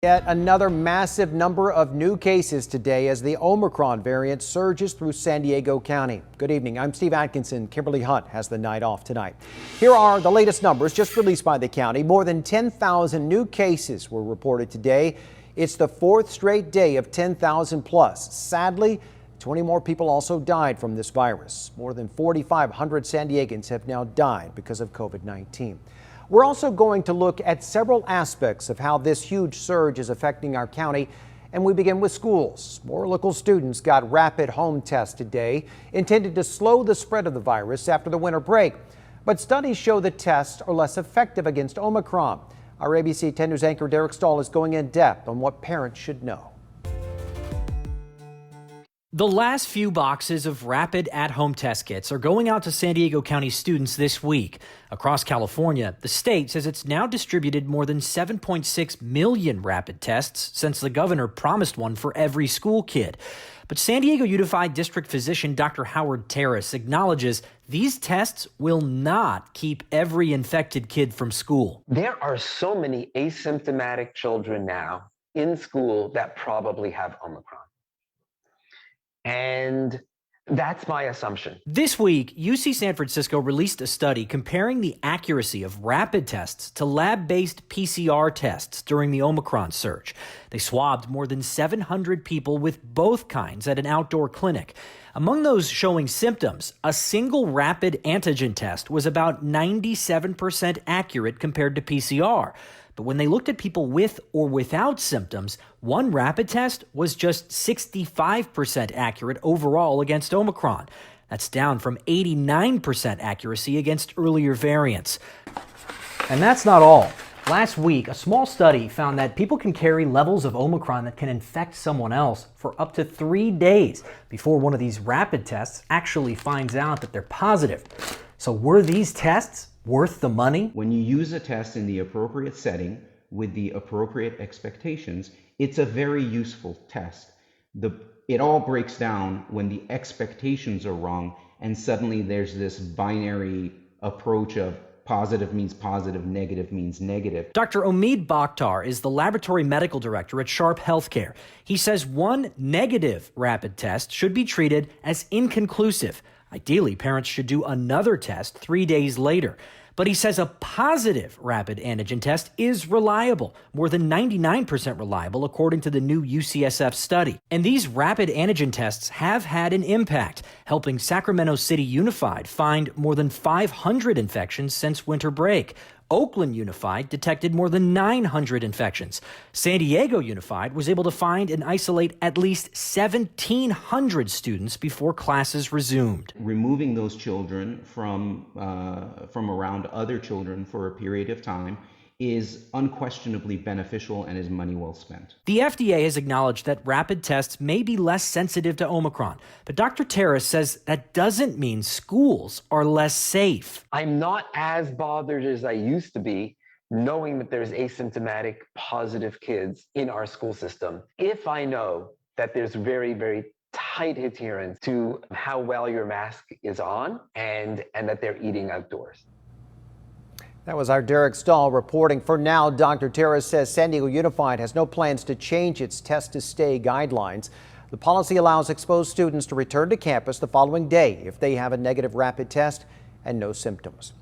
Yet another massive number of new cases today as the Omicron variant surges through San Diego County. Good evening. I'm Steve Atkinson. Kimberly Hunt has the night off tonight. Here are the latest numbers just released by the county. More than 10,000 new cases were reported today. It's the fourth straight day of 10,000 plus. Sadly, 20 more people also died from this virus. More than 4,500 San Diegans have now died because of COVID-19. We're also going to look at several aspects of how this huge surge is affecting our county, and we begin with schools. More local students got rapid home tests today, intended to slow the spread of the virus after the winter break. But studies show the tests are less effective against Omicron. Our ABC 10 News anchor Derek Stahl is going in depth on what parents should know. The last few boxes of rapid at-home test kits are going out to San Diego County students this week. Across California, the state says it's now distributed more than 7.6 million rapid tests since the governor promised one for every school kid. But San Diego Unified District physician Dr. Howard Terrace acknowledges these tests will not keep every infected kid from school. There are so many asymptomatic children now in school that probably have Omicron. And that's my assumption. This week, UC San Francisco released a study comparing the accuracy of rapid tests to lab-based PCR tests during the Omicron surge. They swabbed more than 700 people with both kinds at an outdoor clinic. Among those showing symptoms, a single rapid antigen test was about 97% accurate compared to PCR. But when they looked at people with or without symptoms, one rapid test was just 65% accurate overall against Omicron. That's down from 89% accuracy against earlier variants. And that's not all. Last week, a small study found that people can carry levels of Omicron that can infect someone else for up to 3 days before one of these rapid tests actually finds out that they're positive. So were these tests worth the money? When you use a test in the appropriate setting with the appropriate expectations, it's a very useful test. It all breaks down when the expectations are wrong and suddenly there's this binary approach of positive means positive, negative means negative. Dr. Omid Bakhtar is the laboratory medical director at Sharp Healthcare. He says one negative rapid test should be treated as inconclusive. Ideally, parents should do another test 3 days later. But he says a positive rapid antigen test is reliable, more than 99% reliable, according to the new UCSF study. And these rapid antigen tests have had an impact, helping Sacramento City Unified find more than 500 infections since winter break. Oakland Unified detected more than 900 infections. San Diego Unified was able to find and isolate at least 1,700 students before classes resumed. Removing those children from around other children for a period of time is unquestionably beneficial and is money well spent. The FDA has acknowledged that rapid tests may be less sensitive to Omicron, but Dr. Terrace says that doesn't mean schools are less safe. I'm not as bothered as I used to be knowing that there's asymptomatic positive kids in our school system if I know that there's very, very tight adherence to how well your mask is on and that they're eating outdoors. That was our Derek Stahl reporting. For now, Dr. Terrace says San Diego Unified has no plans to change its test to stay guidelines. The policy allows exposed students to return to campus the following day if they have a negative rapid test and no symptoms.